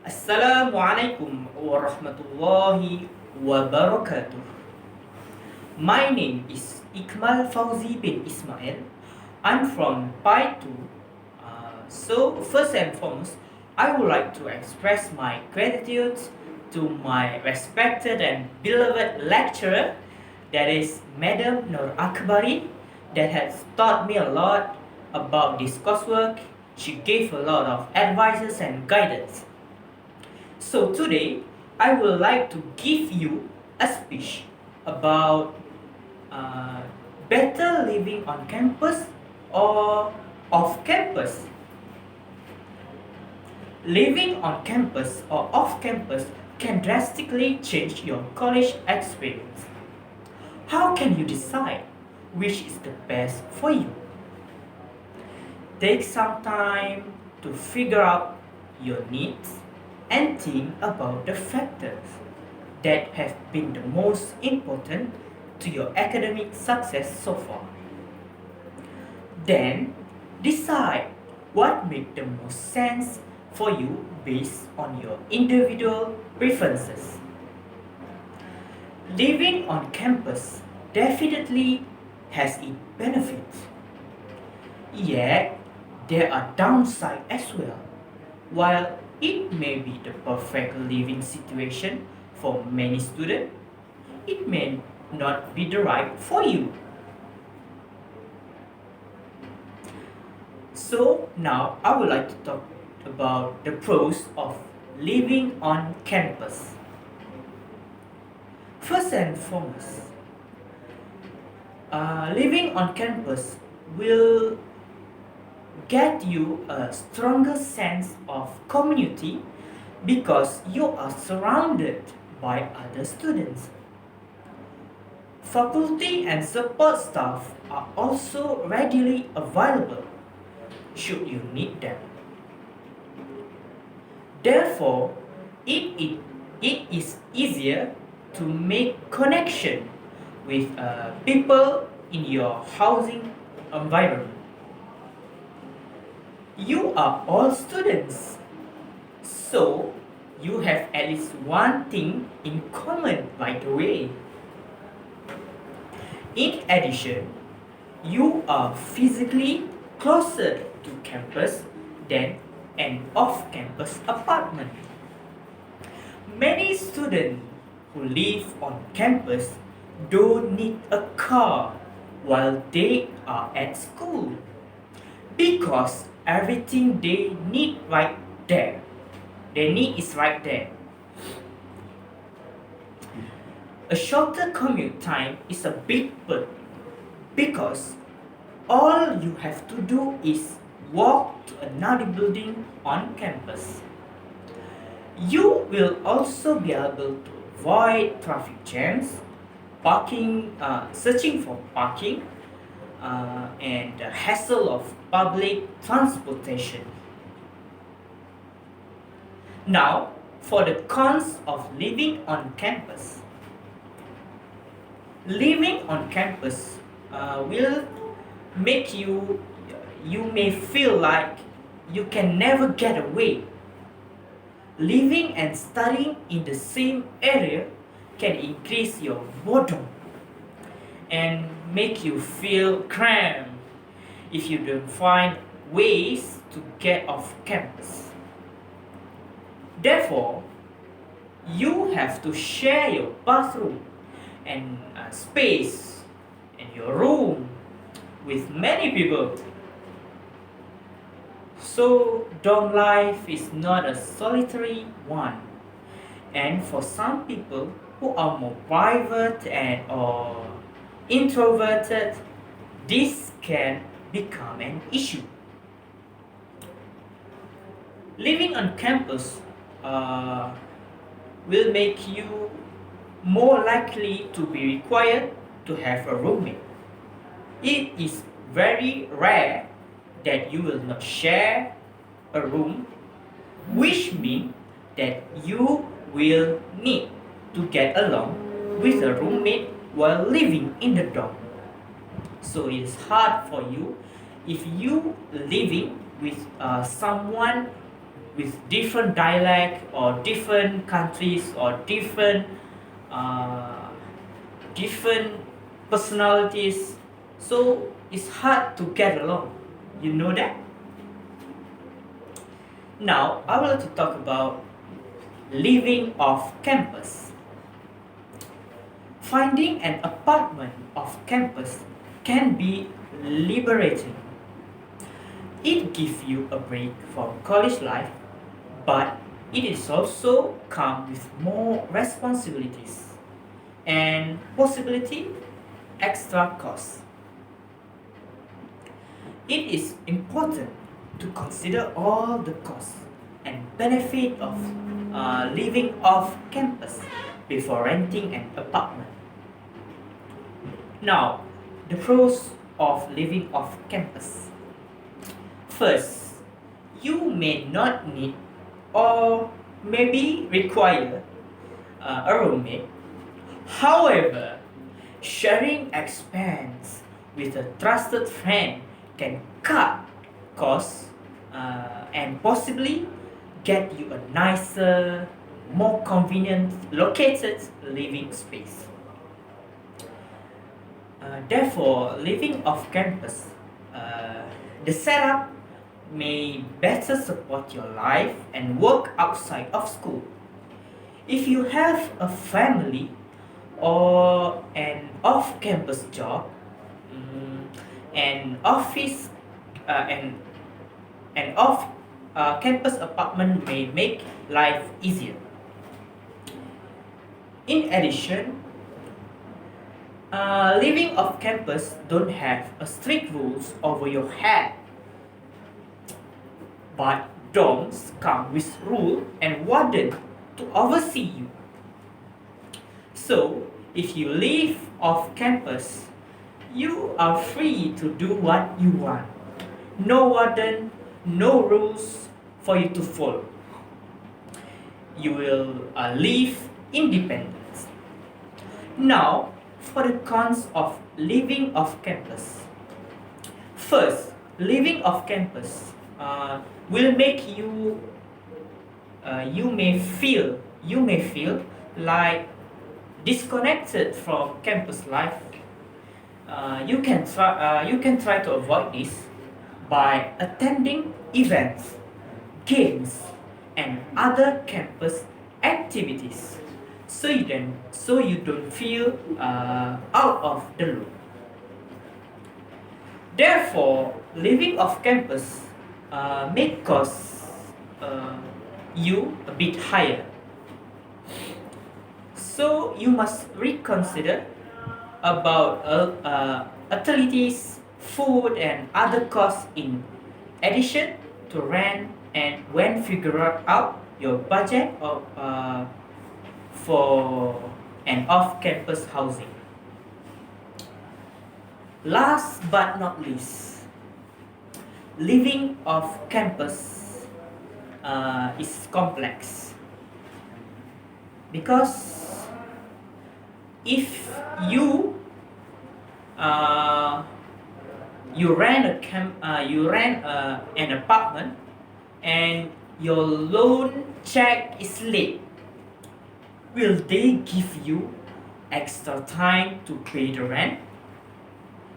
Assalamualaikum warahmatullahi wabarakatuh. My name is Ikmal Fauzi bin Ismail. I'm from Pi 2. So, first and foremost, I would like to express my gratitude to my respected and beloved lecturer, that is Madam Nur Akbari, that has taught me a lot about this coursework. She gave a lot of advices and guidance. So today, I would like to give you a speech about better living on campus or off campus. Living on campus or off campus can drastically change your college experience. How can you decide which is the best for you? Take some time to figure out your needs and think about the factors that have been the most important to your academic success so far. Then decide what makes the most sense for you based on your individual preferences. Living on campus definitely has its benefits, yet there are downsides as well. While it may be the perfect living situation for many students, it may not be the right for you. So now I would like to talk about the pros of living on campus. First and foremost, living on campus will get you a stronger sense of community because you are surrounded by other students. Faculty and support staff are also readily available should you need them. Therefore, it is easier to make connection with people in your housing environment. You are all students, so you have at least one thing in common, by the way. In addition, you are physically closer to campus than an off-campus apartment. Many students who live on campus don't need a car while they are at school because everything they need right there. Their need is right there. A shorter commute time is a big perk because all you have to do is walk to another building on campus. You will also be able to avoid traffic jams, searching for parking, and the hassle of public transportation. Now, for the cons of living on campus. Living on campus will make you may feel like you can never get away. Living and studying in the same area can increase your boredom and make you feel cramped if you don't find ways to get off campus. Therefore, you have to share your bathroom and space in your room with many people. So dorm life is not a solitary one, and for some people who are more private and or introverted, this can become an issue. Living on campus will make you more likely to be required to have a roommate. It is very rare that you will not share a room, which means that you will need to get along with a roommate while living in the dorm. So it is hard for you if you living with someone with different dialect or different countries or uh, different personalities, so it's hard to get along. You know that? Now I would like to talk about living off campus. Finding an apartment off campus can be liberating. It gives you a break from college life, but it is also come with more responsibilities and possibility extra costs. It is important to consider all the costs and benefit of living off campus before renting an apartment. Now, the pros of living off campus. First, you may not need or maybe require a roommate. However, sharing expense with a trusted friend can cut costs and possibly get you a nicer, more convenient located living space. Therefore, living off campus, the setup may better support your life and work outside of school. If you have a family or an off-campus job, an office, and an off-campus apartment may make life easier. In addition, living off campus don't have a strict rules over your head, but dorms come with rule and warden to oversee you. So, if you live off campus, you are free to do what you want. No warden, no rules for you to follow. You will live independent. Now, for the cons of living off campus. First, living off campus will make you you may feel like disconnected from campus life. You can try to avoid this by attending events, games, and other campus activities, so you don't feel out of the loop. Therefore, living off campus may cost you a bit higher. So you must reconsider about utilities, food, and other costs in addition to rent, and when figure out your budget for an off-campus housing. Last but not least, living off campus is complex because if you rent an apartment and your loan check is late, will they give you extra time to pay the rent?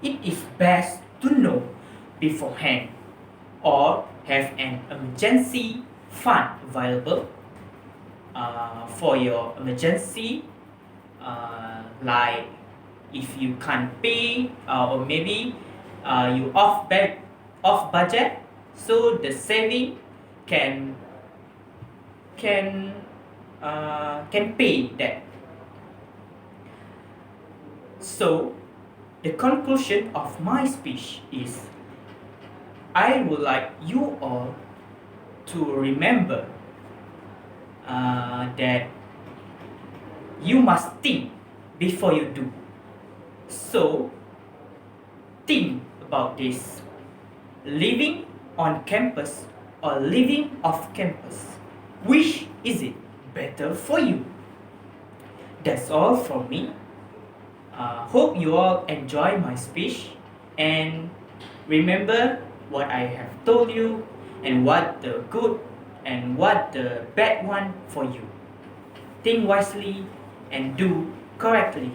It is best to know beforehand or have an emergency fund available for your emergency, like if you can't pay or maybe you off budget, so the saving can pay that. So the conclusion of my speech is I would like you all to remember that you must think before you do. So think about this. Living on campus or living off campus, which is it better for you? That's all from me. Hope you all enjoy my speech and remember what I have told you and what the good and what the bad one for you. Think wisely and do correctly.